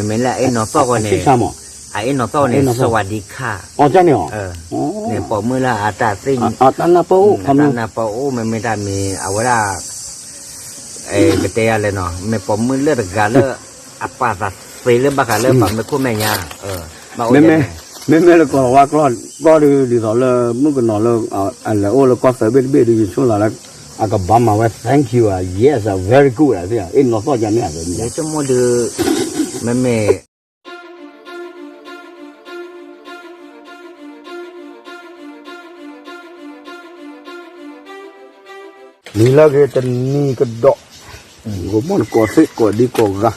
ไม่ละไอ้น้องต่อกันเนี่ยไอ้น้องต่อเนี่ยสวัสดีค่ะอ๋อจ้าเนี่ยเนี่ยปอมือละอาตาซิงตันนาปูตันนาปูไม่ได้มีเอาไว้ละเบเตอะไรเนาะไม่ปอมือเลือดกาเลอปาตัดซีเลือดบากาเลแบบไม่คู่แม่ยาไม่แล้วก็ว่าก็ดีต่อเลยเมื่อก่อนนอนเลยอะไรโอ้แล้วก็เสบียงดีช่วงหลังอากาศบ้ามาว่า thank you yes very good อะไรอย่างนี้นอกจากจะเนี่ยเลยเดี๋ยวจะมาดูไม่นี่ละก็จะนี่ก็ดอกก็มันก็สิก็ดีก็กะ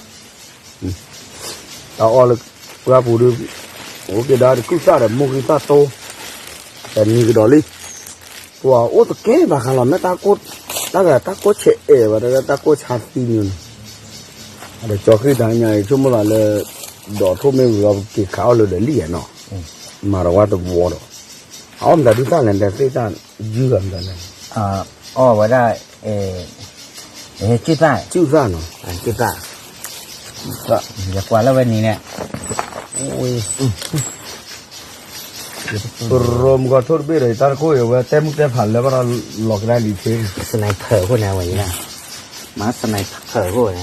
แต่เอาเลยว่าพูดโอเคได้กุศลมุกิตาโตแต่นี่ก็ดอลลี่ว่าโอ้ตะเก็บมาขนาดนั้นตาโคตาโคเฉะว่าตาโคชาตีนี่แต่จอคือทางใหญ่ชั่วโมงละเลยดอกทุ่มไม่รู้กี่ข้าวเลยเดี๋ยวเลี้ยเนาะมาเราว่าตัววัวเนาะเอาแต่ที่ท่านเนี่ยแต่ที่ท่านยืมกันเนี่ยว่าได้จิ้าเนาะจิ้าก็จะกว่าแล้ววันนี้เนี่ยโอ้ยรวมก็ทุกปีเลยตอนคุยว่าเต็มผ่านแล้วก็เราหลอกได้ดีเช่นสไนเปอร์คนไหนวะเนี่ยมาสไนเปอร์คนไหน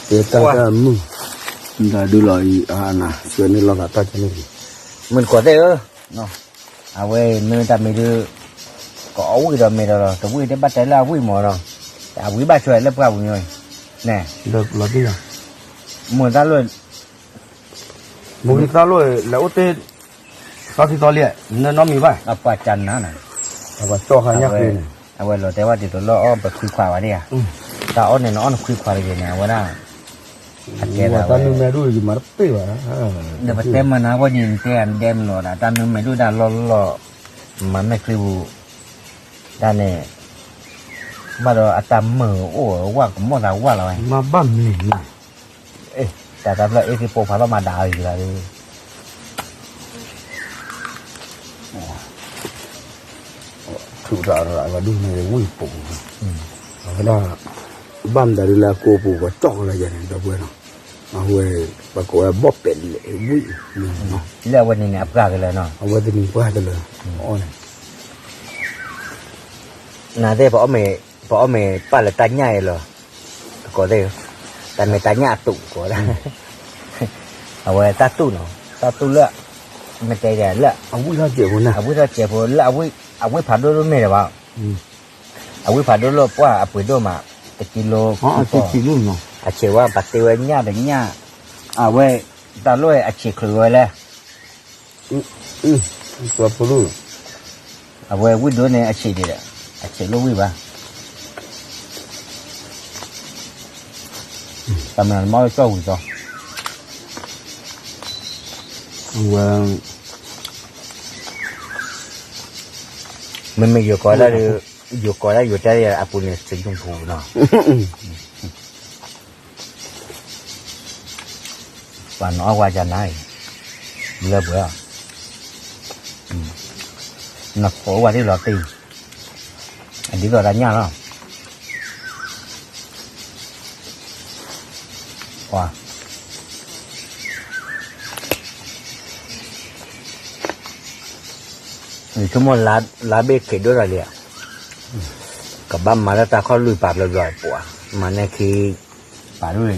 เดี๋ยวตาจะมึงได้ดูเลยนะส่วนนี้เราตาจะนี่มันกว่าได้เนาะเอาไว้เมื่อทำไม่ดูก็เอาไว้เราไม่ได้หรอกแต่ไว้ได้บัตรแล้วไว้หมดหรอกแต่ไว้บัตรช่วยแล้วก็เอาเงินเนี่ยเลิกเราที่อ่ะเหมือนตาเลยมุกิตาเลยแล้วเต้ก็ที่ตอนเลี้ยน้องมีป่ะเอาปัจจันนะน่ะเอาว่าจ่อขันยักษ์เลยเอาไว้เราแต่ว่าติดตัวเราอ้อมไปคุยขวาวะเนี่ยตาอ้อนเนี่ยน้องคุยขวาเลยเนี่ยว่าน่าตอนนึงไม่รู้อยู่มาเปี้ยวนะเดี๋ยวเต็มมานะว่ายินเตียนเต็มหลอดตอนนึงไม่รู้ด้านหล่อมันไม่คือด้านเนี่ยมาเราอัตามมือโอ้ว่ากับมั่วเราว่าอะไรมาบ้านนี่นะแต่ตอนเราคือโปรพาเรามาดาวอยู่แล้วถูกด่าอะไรมาดูในวิ่งปุ่งเอาได้บ้านแต่ดูแลโกปูก็จ้องอะไรอย่างนี้ตัวเพื่อนเนาะมาหัวปากว่าบ๊อบเป็นเลยวิ่งเนาะแล้ววันนี้เนี่ยปลากันเลยเนาะเอาวันนี้ปลากันเลยอ๋อเนี่ยน่าได้พอเมปลาเลยตาใหญ่เหรอก็ได้แต่ไม่ตาใหญ่ตุ่ก็ได้เอาไว้ตาตุ่เนาะตาตุ่เลือดไม่ใจแดดเลือดเอาไว้เราเจ็บคนน่ะเอาไว้เราเจ็บคนแล้วเอาไว้ผ่าด้วยไม่ได้ป่ะเอาไว้ผ่าด้วยรถว่าเอาปุ๋ยด้วยมากิโลกิโลเนาะอาเชื่อว่าปัตติวันเนี่ยเดี๋ยวเนี่ยเอาไว้ตาลุยอาเชื่อครัวเลยตัวปลุกเอาไว้วิ่งด้วยเนี่ยอาเชื่อดีเลยอาเชื่อลุยป่ะทำงานมอเตอร์วิ่งต่อว่ามันไม่อยู่ก่อนแล้วอยู่ใจอาปุเนี่ยสีชมพูเนาะวันน้อยว่าจะไหนเลือกเบื่อนักโขว่าที่เราตีอันนี้เราได้ยากแล้วว่าชั่วโมงลาเบกเกิดด้วยอะไรอ่ะกับบ้านมาแล้วตาเขาลุยปราบลอยๆปัวมันเนี่ยคือป่าด้วย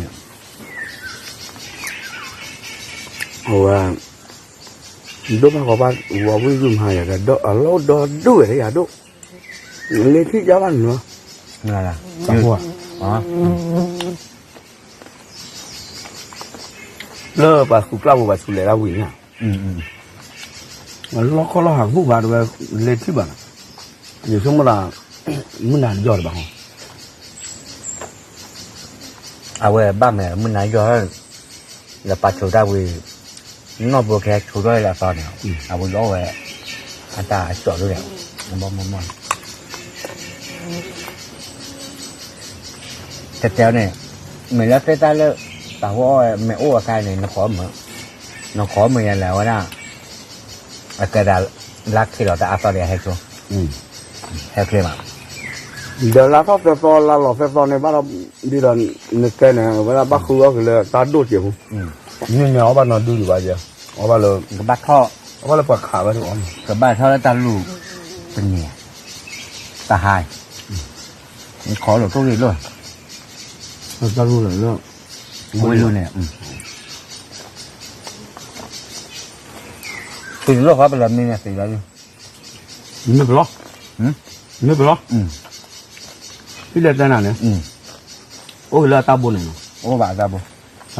ว่าดูมาก็บ้านว่าวิ่งยุ่งหายกันดูเราดูด้วยเลยอ่ะดูเลี้ยที่เจ้าบ้านเนาะนั่นแหละสังหัวเลิกปะคุกเล่าปะสุเลราวิ่งอ่ะเราเขาเราหางผู้บาดว่าเลี้ยที่บ้านอยู่ช่วงเวลามันนานยอดบ้างเอาไว้บ้านแม่มันนานยอดแล้วปัจจุบันวิ่งนอกบัวแค่ชูด้วยแล้วตอนเนี่ยเอาไว้ล้อไว้อันตาจอดด้วยแล้วมันแต่เจ้าเนี่ยเหมือนแล้วเต้ตาเลยแต่ว่าไม่อ้วกใครเนี่ยน้องขอเหมือนแล้วนะกระดาษรักที่เราจะอัพต่อเดียให้ชัวให้เคลมอ่ะ เดี๋ยวเราเข้าไปฟอลาหล่อไฟฟอในบ้านเราดีแล้วนึกแค่เนี่ยเวลาบ้าคือก็เลยตาดูเจี๋ยวนี่เนี่ยเอาบ้านนอนดูอยู่บ้านเจ้าเอาบ้านเลย กับบ้านท่อ เอาบ้านเลยปวดขาไปทุกคน กับบ้านท่อแล้วตาลูกเป็นเนี่ยตาหายนี่ขอหลบตู้นี้ด้วย ตาดูเลยเรื่อง ไม่รู้เนี่ยตีโลกเขาเป็นแบบนี้เนี่ยตีแล้วอยู่ ไม่เป็นหรอไม่เป็นหรอพี่เล็กได้นานเนี่ยโอ้ยแล้วตาบุญเนี่ย โอ้บ้าตาบุ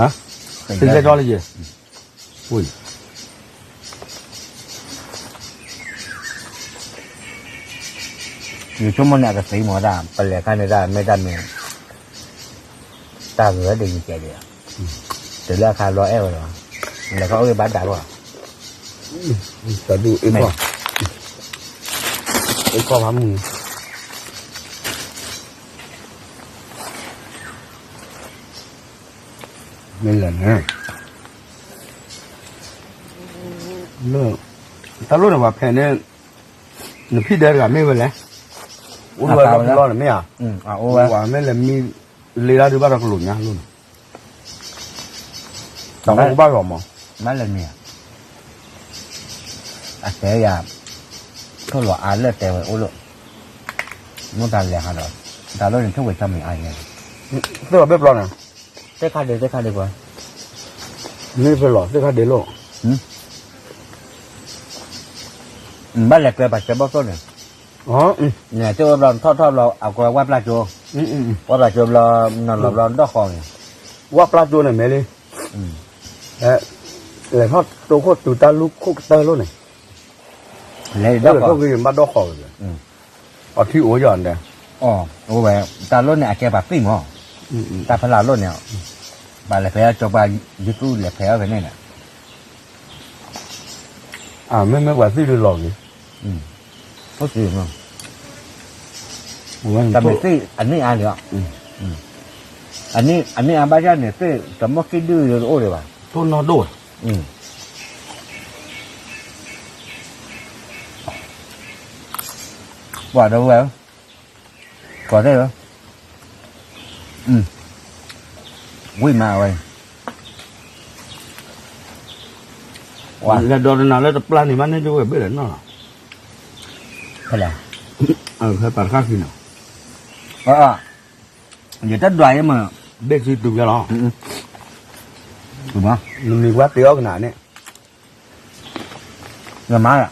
ฮะตีเล็กก็เลยจีอุ้ย อยู่ชั่วโมงเนี่ยก็สีหมอดามไปเลยข้างในได้ไม่ได้เมียตาเหลือดีใจเดียวแต่ราคา100 เอวเหรอแล้วก็เอาไปบ้านด่าว่า ตาดูไอ้พ่อพามึงไม่เหลือนะเลิกตาลูกเนี่ยว่าแผ่นเนี่ยหนูพี่เดินกับไม่เป็นไรอุ้ยว่าเราร้อนไม่อ่ะโอ้ว่าไม่เลยมีเลี้ยดูบ้านเราหลุดนะลูกต้องเอาบ้านหรอมั้งไม่เลยเนี่ยแต่ยาเขาหล่ออ่านเลือดแต่ว่าโอ้โหนู่นตาเหลือฮะเราตาโลนี่ทุกวันทำไม่อายไง เสื้อแบบร้อนอ่ะได้ค่าเดียวกว่านี่เป็นหรอเสื้อผ้าเดโลบ้านแหลกเกลือปัจจัยบ้าต้นเนี่ยเนี่ยเจ้าเราทอดเราเอากระว่าปลาโจว่าปลาโจเรานอนเราดอกคอเนี่ยว่าปลาโจเนี่ยแม่เลยเลยทอดตัวโคตรตัวตาลูกโคตรเตอร์ลูกเนี่ยเลยดอกคอก็คือมาดอกคอเลยเอาที่โอ้ยอนเด้ออ๋อโอ้แบบตาล้นเนี่ยแกแบบปิ้งอ๋อตาพลาล้นเนี่ยบาเลยแพ้จบายึดรู้เลยแพ้ไปเนี่ยไม่ว่าซื้อหลอกเลยก็ซื้อมั้งแต่ไม่ซื้ออันนี้เหรออันนี้บ้านเนี่ยซื้อแต่ไม่คิดดื้อเลยโอ้เลยว่ะต้นนอโดดว่าđâu vậy có thế không quý mà vậy là đồ nào là tập plan thì mà nên cho biết đến nó thế là phải bàn khác gì nào giờ tất đoài mà biết gì từ cái đó đúng không mình quá tiêu cái nào này là má à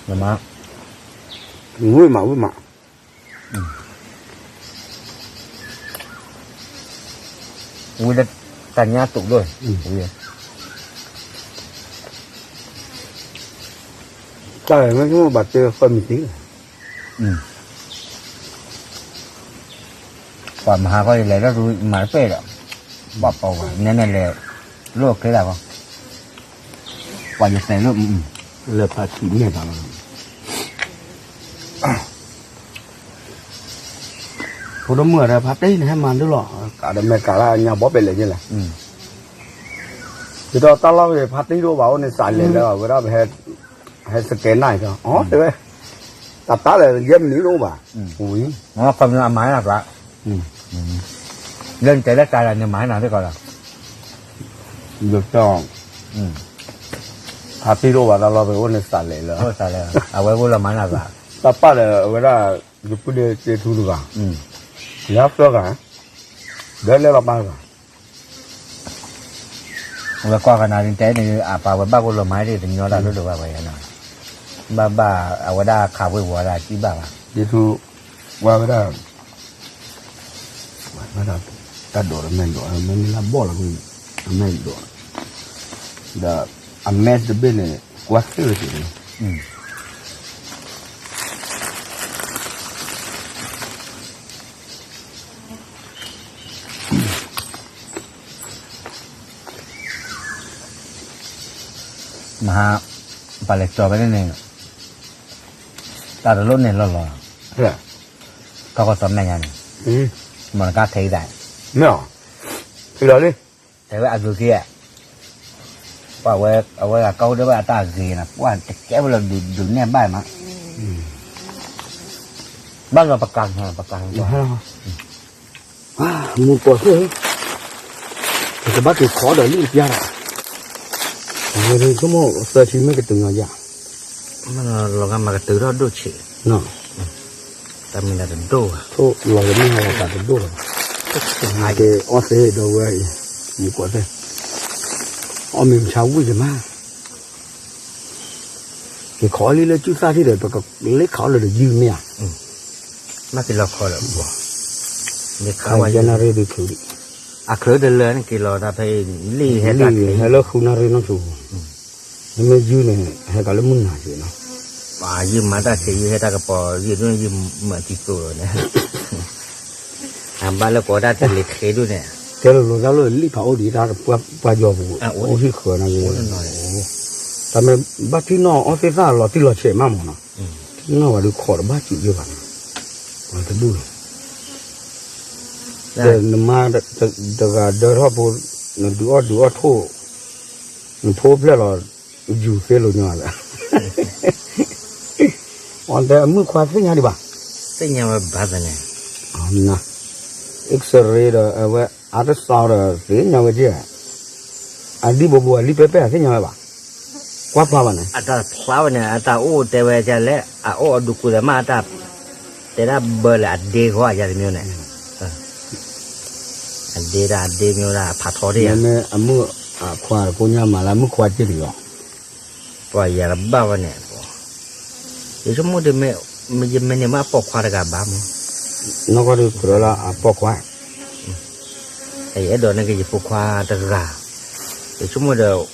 là má vui mà vui đất cả nhà tụ rồi trời mấy cái bà chơi phân một tí còn mà coi lại nó rồi mà phê rồi bỏ vào nên là luộc cái nào không quả được này luôn là phải chín này đó phố đó mưa ra phát đấy này mà đứa lọ cả đêm mẹ cả là nhà bó bể lại như này thì đó tao lo về phát đấy đâu bảo này xài lên rồi cái đó hay scan này cho được tập tá là dâm níu đúng không ui nó không làm máy nào cả lên chạy đất cày là nhà máy nào thế coi là được cho phát đấy đâu bảo tao lo về ôn này xài lên rồi xài lên à với vô là máy nào cả tập tá là cái đó giúp đưa chơi thu được à nhớ chưa cả đấy là bao cả và qua cái nào đến thế này vào với ba cô lò máy thì nhớ là nó được vào vậy nào ba ở ngoài đó khảo với vợ là chỉ bà đi thu qua cái đó ta đổ là mình làm bỏ là mình đổ là ăn mét từ bên này quá sữa thì mà bà lại cho cái này ta đã lúc này lo có tấm này nha mà nó thấy đại nào thì đó đi thế vậy vừa kia bảo với là câu đó bà ta gì là quá kéo là đứng ném bài mà บ้านเราประกันฮะประกัน มาให้มูปวดเลยแต่บ้านที่ขอเดี๋ยวรีบยาเลยก็มั่วเสือที่ไม่กระตุ้งยา มันเราก็มากระตือรือร้นเฉย เนาะ แต่ไม่ได้โดน ทุกเราจะไม่ให้เราตัดด้วยหายไปอ้อเสียดูไว้มูปวดเลยอ้อมีชาววิ่งมาcái khó lý là chú sa thì để bác lấy khó là được dư mía. Mà cái lò khó là bỏ. Để khó Ai cho nó đi được thử đi. À khởi đến lớn cái lò đã phải lý hết cả. Lý hay là không nó đi nó chủ. Nhưng mà dư này hay cả là muốn nào chứ nó. À dư mà ta sẽ dư hết ta cái bỏ dư nó dư mà chỉ rồi nè. À ba là có đã tự liệt khế luôn nè. Thế là lúc đó là lý pháo đi ra qua giờ vụ. Ô thì khởi này. Ta mới bắt tí nó ở phía ra là tí là trẻ mà nó. Nó vào được khó là bắt chịu như vậy. Rồi ta đuổi. Để mà đợt họ bố nó đứa thô. Nó thô phía là dù phía là nhỏ rồi. Còn đây mưa khoa phía nhà đi bà. Phía nhà mà bà ta nè. Nè. X-ray rồi ultrasound rồi phía nhà vậy chứ. Đi bố đi bê phía nhà bà. Quá phá này. Ta phá này ta ô tê về cho lẽ ô đủ cùi mà ta thế là bờ là đê hoa ra miêu này. Đê ra đê miêu là phá thọ đi. Mẹ mưa khoa cô nhà mà là mưa khoa chứ được. Bây giờ là bao này. Thì chúng mua được mẹ mà bỏ khoa được cả ba mà. Nó có được rồi là bỏ khoa. Thì ở đó này cái gì bỏ khoa được cả. Thì chúng mua được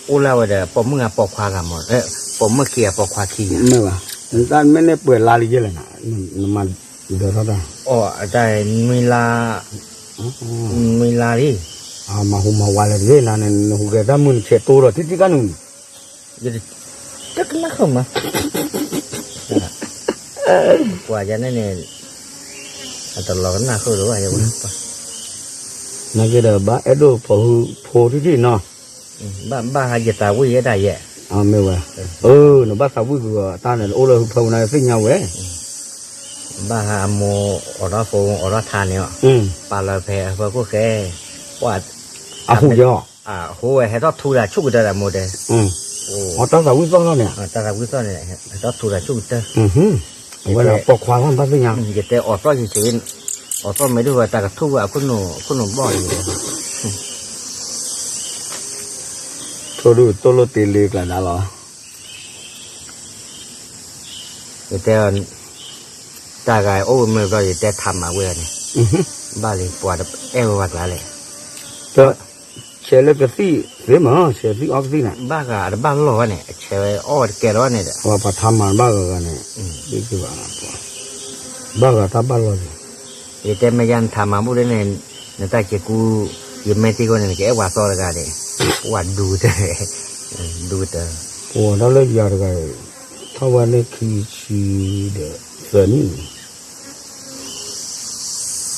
ô lao rồi bỏ mưa bỏ khoa cả một. Bỏ mưa kia bỏ khoa kia. Mẹ bà. Người ta mới nè bữa la đi chứ là nó mà được đó đâu. Đây mình la đi. Mà hôm mà qua là thế là nên người ta muốn sẽ tu rồi thích cái nụ. Jadi chắc nó không mà. Qua cho nên này tao lo cái nào không được vậy vậy. Nó cái đó ba ở đâu phô thế gì nó. Ba hai giờ tao vui ở đây vậy. Mẹ bà. Nó ba sao vui của ta này ô là phô này với nhau vậy. Ba hai mồ ở đó phô ở đó than nữa. Ba là phải phải có cái qua. Hú gió. Hú hay đó thu là chút cái đó là một đấy. Ta sao vui sao nè. Ta là vui sao này đó thu là chút cái. Vậy là bỏ khoa không bắt với nhau. Vậy thì ở đó thì chỉ ở đó mấy đứa người ta thu vào con nổ bò gì. Thôi đủ tôi lo tiền liệt là đã lo. Vậy thì ta cái ô mới rồi thì thầm mà quên này. Ba liền bỏ được eo vật lại này. Thôi, xe lấy cái gì, thế mà xe gì ốc gì này. Ba cái ba lô này, xe ô cái đó này. Và bà tham mà ba cái này, đi cái bà này. Ba cái ta ba lô gì. Vậy thì mấy anh thầm mà mua đến này, người ta chỉ cu dùng mấy cái này cái quả to là cái này, quả đủ thế. Ủa nó lấy giờ cái, thao vào này khi chỉ để dẫn.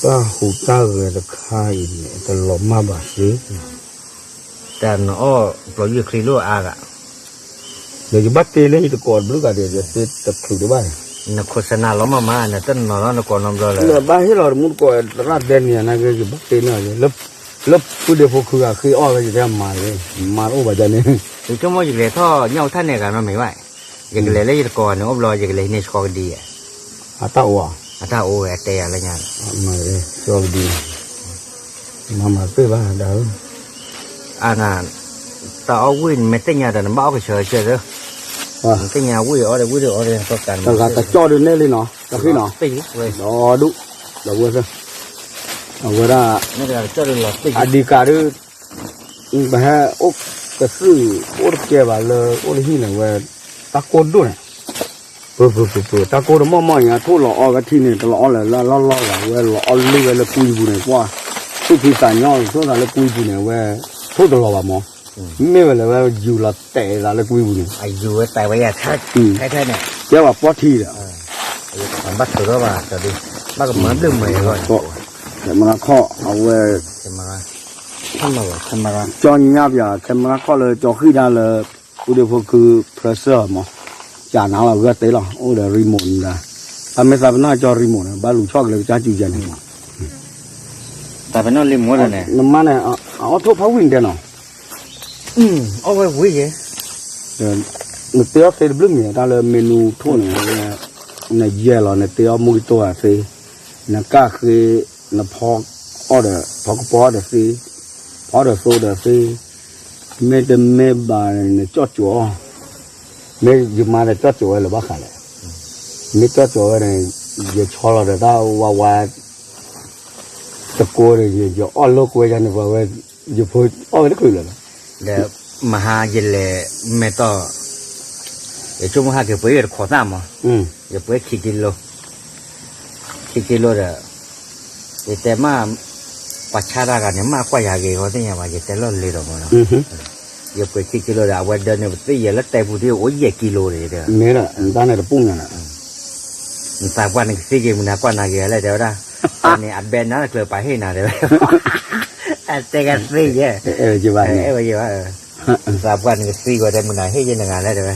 Ta hụt ta cái là khai này, ta lọm ma bà xí. Ta nó có nhiều khi luôn cả. Để cho bắt tê lên thì còn bữa cả để tập thử được bài. Nó khó khăn lắm mà nó tên nó còn nằm rồi là ba hết rồi muốn coi ra đen này này cái bắt tê này lớp cứ để phục khử khi o cái gì ra mà ô bà chân này. Thì chúng mới chỉ thọ nhau thân này cả nó mấy vậy. Giờ cái lấy còn nó ốp lo giờ cái lấy này cho đi. Tao ta ô tè là nhà. Mà cho đi. Mà cái ba đâu. Nè, tao quên mấy cái nhà đó nó bao cái chơi đó. Cái nhà quên ở đây có cần. Ta cho được lên lên nó, ta khi nó. Đó đúng. Đó vừa rồi. Vừa ra. Nó là cho được là tí. Đi cả đứa. Bà ốp cái sư ốp kia bà là ốp hi này về ta côn đuôi này. Ta côn nó mò nhà thu lọ cái thi này lọ là lo là lọ lưu là cùi bù này qua. Thu thì sản nhau số là cùi bù này về thu đồ lọ bà mò. Mấy là dù là tệ là cùi bù này. Dù tại bây giờ thay này. Chứ bà bó thi rồi. Bắt thử đó bà trở đi. Bắt cầm mắm đường mày rồi. Để mà nó kho về camera cho nháp giờ camera kho là cho khi ra là tôi đều phải cứ pressure mà chả nào là gật tới là ô là remote là အမေသာဘနာကြော်ရီမို့ဘာလူချော့ကလေးကြားကြည့်ကြတယ် แต่เป็นน้องลิมหมดเลยเนี่ย နမနဲ့အော်ထုတ်ဖောက်ဝင်တယ်နော် เอาไว้วิ่งยัง မတရားဖေးဘလူးမြေဒါလည်းမီနူထိုးနေတယ်နရဲလောနဲ့တရားမူတော့ဆေးနကခေနဖောက်အော်တယ်ဖောက်ပေါ်တယ်ဆေးအော်တယ်ဆိုတယ်ဆေးမေတ္တမေဘာနဲ့ကြော့ကြောမေဒီမှာလည်းကြော့ကြောလည်းဘာခါလဲမေကြော့ကြောနဲ့ရချောလာတဲ့ဝါตะโกเลยจะอ้อโลกเวจันว่าเวจะพูดอ้อได้คุยเลย เดี๋ยวมหาเยลไม่ต่อเดี๋ยวช่วงมหาเกี่ยวกับขอตามมั้งเดี๋ยวไปคิดกิโลเด้อแต่มาปัจฉารากันเนี่ยมากกว่าอย่างเงี้ยเขาเนี่ยว่าจะแต่ละเลยหรอกมั้งเดี๋ยวไปคิดกิโลเดี๋ยววันเดินเนี่ยตีเยแล้วแต่ผู้ที่โอ้ยกิโลเลยเด้อ เมื่อตอนนั้นปุ่งน่ะ ตาวันนึงสี่กิโลมันกว่านาเกี่ยอะไรเดี๋ยวได้ตอนนี้อัดแบนน่าเกลือไปให้นาเดี๋ยวแต่กันสี่เยอะจะว่าเนี่ย ว่าตาวันนึงสี่กว่าได้มันไหนให้ยังงานแล้วเดี๋ยวแ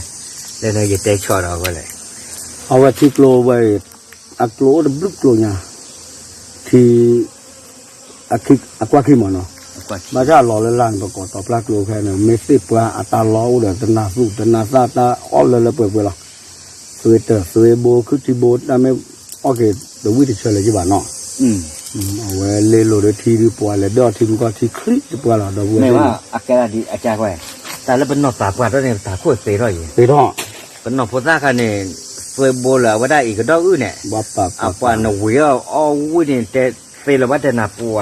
ล้วเนี่ยจะเตะช็อตเอาก็เลยเอาไว้ที่โกลไว้อักโลดบลุกโกลเนี่ยที่อักว่าขี้มันเนาะมาจากหล่อเลยล่างประกอบต่อปลาโกลแค่เนี่ยเมสซี่ปลาอัตาล้อเดี๋ยวตนาสู้ตนาซาตาอ้อเลยเปิดเวลาสวีเตอร์สวีโบคือที่โบได้ไม่โอเคเดี๋ยววิธีเฉลยจีบเนาะเอาไว้เล่โลเดี๋ยวทีดีปวดเลยเดี๋ยวทีมันก็ทีคลิปปวดเราเดี๋ยวไม่ว่าอาการดีอาจารย์ว่าแต่แล้วเป็นนอตาปวดแล้วเนี่ยตาโคตรเสียเลยเสียท้อเป็นนอพุทธะกันเนี่ยสวยโบล่ะว่าได้อีกก็ดอกอื่นเนี่ยอาปานหัวอ้อวุ้ยเนี่ยแต่เสียแล้วว่าแต่หน้าปัว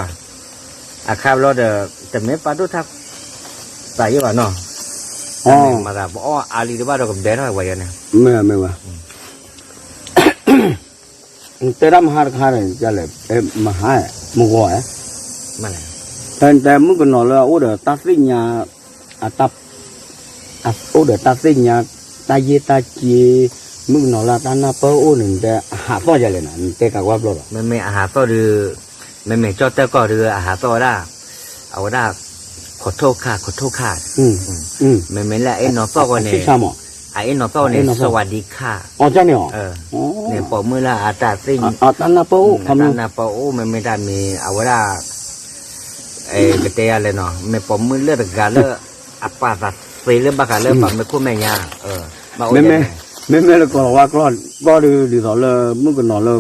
อาคาบเราเดี๋ยวแต่ไม่ปาดุทักตายเยอะเนาะมาแบบอ้ออาลีหรือว่าเรากับเดนอะไรไว้เนี่ยไม่ว่าแต่ละมหาคาร์เนี่ยจะเลยมหามุกว่ามาเลยแต่มึงก็นอนแล้วโอ้เดี๋ยวตัดสินยาตับโอ้เดี๋ยวตัดสินยาตาเยตาจีมึงนอนแล้วตาหน้าเป้าโอ้หนึ่งแต่หาต่อจะเลยนะแต่กับว่าปลอดไม่อาหารต่อหรือไม่จอดแต่ก็หรืออาหารต่อได้เอาได้ขอโทษค่ะไม่ละนอต่อกันเนี่ยไอ้นอต้อเนี่ยสวัสดีค่ะอ๋อจ้าเนี่ยเนี่ยปอมือละอาตาซิงตันนาปูตันนาปูไม่ได้มีเอาไว้ได้เกตยอะไรเนาะไม่ปอมือเลือดกาเลืออัปปาตัดซีเลือดบักกาเลือดแบบไม่คุ้มแม่ยาไม่แล้วก็ว่าก็ดูต่อเลยมึงก็นอนแล้ว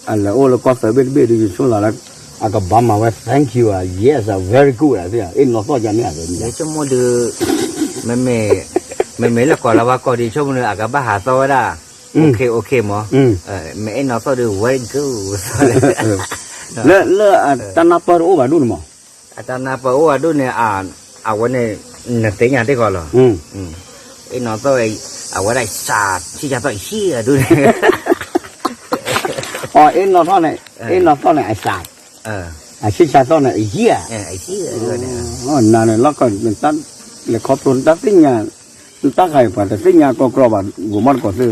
อะไรโอ้แล้วก็เสียเบี้ยดูช่วงหลังอาก็บ้ามาว่า thank you yes very good อะไรเนี่ยไอ้นอต้อจะเนี่ยเลยเนี่ยชั่วโมงดูไม่แล้วก็เราว่าก็ดีชั่วโมงนึงอาจจะบ้าหาตัวได้โอเคมั้งไม่เอ็นเราต้องดู very good แล้วตานาปารูว่าดูมั้งตานาปารูว่าดูเนี่ยเอาวันนี้เนี่ยเสียงที่ก่อนเหรอเอ็นเราต้องเอาไว้ได้ศาสตร์ที่จะต้องเชี่ยดูเนี่ยอ๋อเอ็นเราต้องเนี่ยไอ้ศาสตร์ไอ้ชี้ชาต้องเนี่ยไอ้เหี้ยเนี่ยนั่นแล้วก็เป็นตั้งเลยขอบคุณตั้งสิ่งงานตั้งใครผ่านแต่สิ่งงานก็กรอบกูมันก็ซื้อ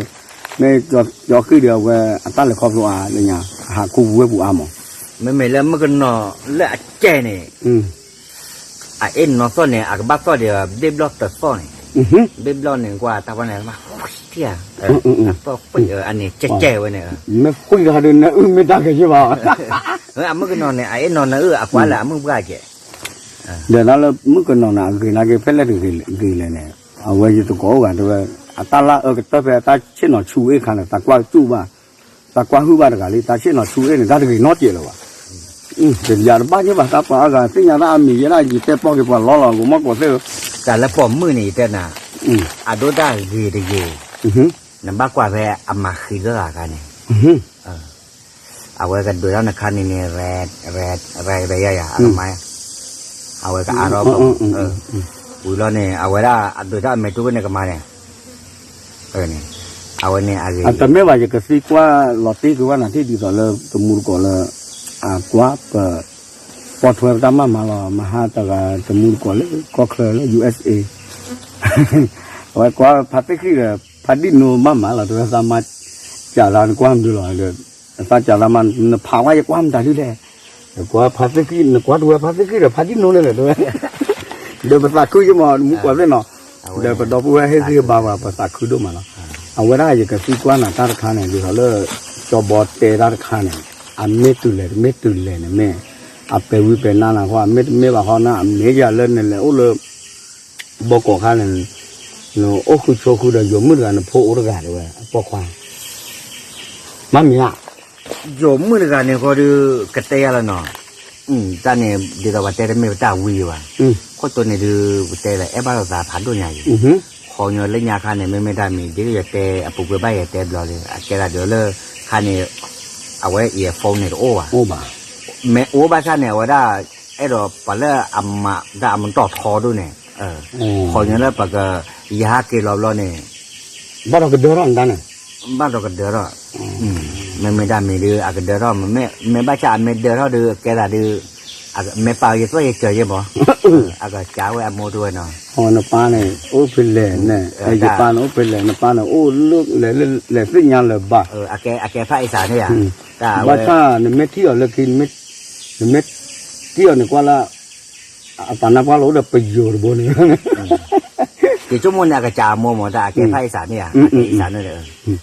ไม่จะคือเดียวว่าตั้งเลยขอบคุณเนี่ยหาคู่เว็บกูมั้งไม่แล้วมันก็นอและเจเนี่ยเอ็นนอต้นเนี่ยบ้าต้นเดียวเด็บล็อกตัดต้นเด็บล็อกเนี่ยกว่าตาวันไหนมาเที่ยต้นปุ๋ยอันนี้เจ๊ไว้เนี่ยไม่คุยกันเลยนะไม่ได้กันใช่ป่ะมันก็นอนเนี่ยเอ็นนอนนะกว่าละมึงบ้าเจ๊เดี๋ยวนั้นมึงก็นอนนะคือนักเฟลเลยเลยเนี่ยเอาไว้จะตัวกันตัวตาละก็ตัวตาเช่นหนอชูเอขันตากว่าจูบ้าตากว่าหูบ้ากันเลยตาเช่นหนอชูเอเนี่ยตาถึงนอเจแล้ววะเป็นยาบ้าใช่ป่ะตาปากกันสิ่งอย่างนั้นมีอะไรจีเตปอกกี่ปอนล้อกูมากกว่าเสือแต่ละปอมมือนี่แต่น่ะดูได้ดีนั่นบ้ากว่าแร่อามาคือเรื่องกันเนี่ยเอาไว้กันดูแล้วนะคันนี่แร่ใหญ่ๆอะไรไหมเอาไว้กับอารมณ์อุ้ยแล้วเนี่ยเอาไว้ได้ดูได้ไม่ตู้เนี่ยก็มาเนี่ยเนี่ยเอาไว้เนี่ยอะไรแต่ไม่ว่าจะกระซิบว่าลอตตี้คือว่าหน้าที่ดีต่อเลยตัวมูลก่อนเลยกว่าพอทัวร์ตามมาแล้วมาหาตากตัวมูลก่อนเลยก็เคยเลย USA เอาไว้กว่าพัดไปคือพัดดินโนมาแล้วตัวสามารถจ่าร้านกว้างดูเลยถ้าจ่าร้านมันพาว่าจะกว้างได้ด้วยเลยกว่าพัดไปคือกว่าตัวพัดไปคือพัดดินโนเลยด้วยเดี๋ยวภาษาคุยจะมามุกว่าเลยเนาะเดี๋ยวพอดอกบัวให้ซื้อบางว่าภาษาคุยด้วยมาเนาะเอาไว้ได้จะกระซิบกว่าหน้าตาข้างเนี่ยดูเขาเลย cho bò tê ra khăn này mê tu lệ này mẹ pe vi pe na là hoa mê bà hoa na mê giờ lên này là ô lơ bò cỏ khăn này nó ô khu cho khu đó giống như là nó phô ô gà rồi bò khoa má mía giống như là này có được cái tay là nó ta này đi vào tay mình ta vuiว่ะcóตัวnày được tay là ép bao giờ phản đồ nhảy họ nhớ lấy nhà khăn nàyไม่ได้มีที่จะtay phụ cái bay tay bờเลยcái là đượcเลยkhăn nàyเอาไว้เอียฟงเนี่ยโอ้ว่ะ ô bà แม่โอ้บ้านเนี่ยว่าได้ไอ้ดอกปลาเล่อัมมาได้อัมมันต่อทอด้วยเนี่ยขออย่างนั้นปะก็ยาเกล้อเนี่ย bắt đầu cái đứa đó anh này บ้านเราก็เดือดไม่ได้ไม่ดื้ออาก็เดือดมันไม่บ้าจ่าไม่เดือดดื้อแกละดื้ออาก็ไม่เปล่าอย่างตัวเฉยๆบ่อาก็จ้าไว้อโมด้วยเนาะ họ nó pa này ô phi lệ này ai cái pa nó phi lệ nó pa nó ô lúc lệ phi nhà lệ bà อาแกภาคอีสานเนี่ยแต่ bà cha nó mấy thiếu là khi mấy thiếu này qua là pa nó qua lỗ được bây giờ rồi bố này กี่ชั่วโมงเนี่ยอาก็จ่าโมแต่แกภาคอีสานเนี่ยอีสานนั่นแหละ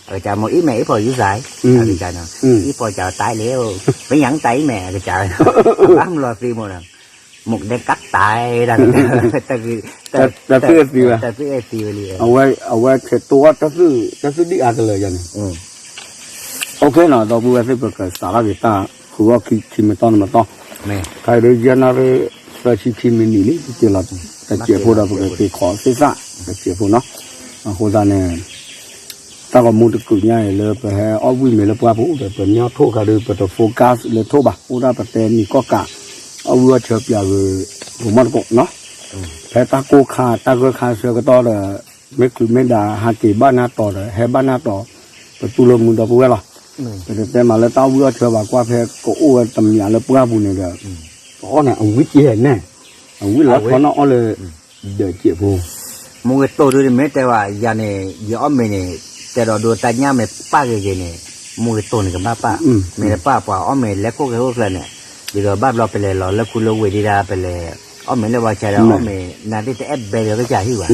อาก็จ่าโมอีแม่อีพ่ออยู่สายอาก็จ่าเนาะอีพ่อจ่าตายแล้วไปหยังไตแม่อาก็จ่าบ้ามรอฟรีหมดmột đêm cắt tại là ta cứ gì vậy ta cứ gì vậy ở ngoài cái tua ta cứ đi ăn cái lời vậy ok nào đâu bây giờ phải cái xả ra cái ta khu khi mình to cái đấy giờ nó phải khi mình nghỉ thì là cái chuyện phụ đó cái khó xảy ra cái chuyện phụ nó hồi ra này ta còn muốn được cử nhai là phải ở vui mình là qua phụ để phải nhau thô cả được phải focus là thô bạc phụ ra phải tên có cả ở vừa chợp giờ của mặt cục nó phải ta cô khá sơ cái to là mấy đà hai kỳ ba na to rồi hai ba na to phải tu lông muốn đâu vừa rồi để mà là tao vừa chợp vào qua phải cổ tầm nhà là qua vùng này rồi có này ông biết gì này ông biết là có nó là để chịu vô một cái tổ rồi mấy cáiว่าgiờ này giờ mình nàyแต่เราดูแต่เนี่ยmìnhป้าcái này một cái tổ này cáiป้าmình làป้าป่าmìnhแล้วก็cáiพวกนั้นเนี่ยดีกว่าบ้านเราไปเลยเราแล้วคุณเราเวทีดาไปเลยmình làว่าใช่แล้วmìnhนั่นที่แอบเบลก็จ่ายที่ว่า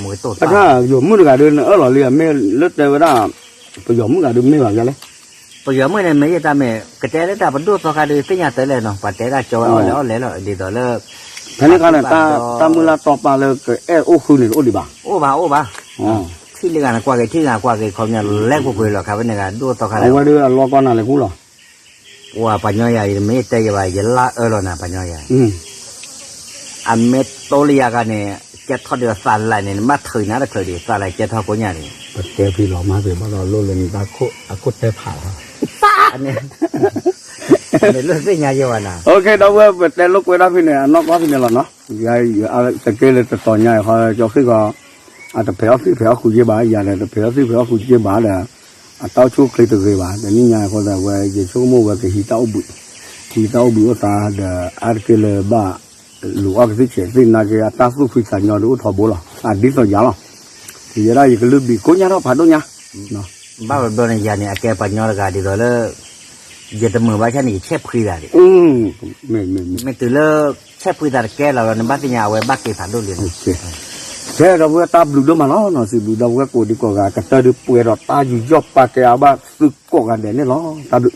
một cái tổ ถ้าอยู่มื้อก็เดินเราเรียนไม่เลิศแต่ว่าประโยชน์มื้อก็เดินไม่ว่ากันเลยbây giờ mới này mấy ta mẹ cái té đấy ta vẫn đốt vào cái đi tới nhà tới này nó và té ra cho ở lấy rồi đi tới là thế nên cái này ta mới là top ba là cái ô khu này ô đi bà ô bà khi liên quan qua cái không nhà lẽ của người là cái vấn đề là đốt vào cái này qua đưa lo con nào lại cũng lo qua bà nhoi vậy mấy tay vậy giờ lá rồi nè bà nhoi vậy anh mấy tối cái này cái thọ được phản lại này mất thời nào là thời điểm phản lại cái thọ của nhà này bật té phi lò má về bắt đầu lôi lên ta cốt té phá anh này để lúc về nhà vô à ok đâu có bật té lúc quay đó phi này nó có phi này là nó cái cái kia là tỏ nhà họ cho khi có tập phèo khu chế bả giờ này tập phèo khu chế bả là tao chú cây từ cái bả để những nhà họ là về về số mua về cái hi tao bự ta để ăn cái là bả lúa cái chuyện gì là cái ta số phi sản nhỏ đủ thọ bố là đi rồi giá thì giờ đây cái lưỡi bị cố nhá đó phải đâu nhá nó bao giờ này giờ này cái bà nhoi là đi rồi là giờ tầm 10 bữa này chép khi là mình từ lơ chép khi là cái là nó bắt cái nhà về bắt cái phản đồ liền thế đâu có ta bự đâu mà nó sự bự đâu có cổ đi cổ gà cái ta được bùi rồi ta dù dọc ba cái áo ba sự cổ gà để nó ta được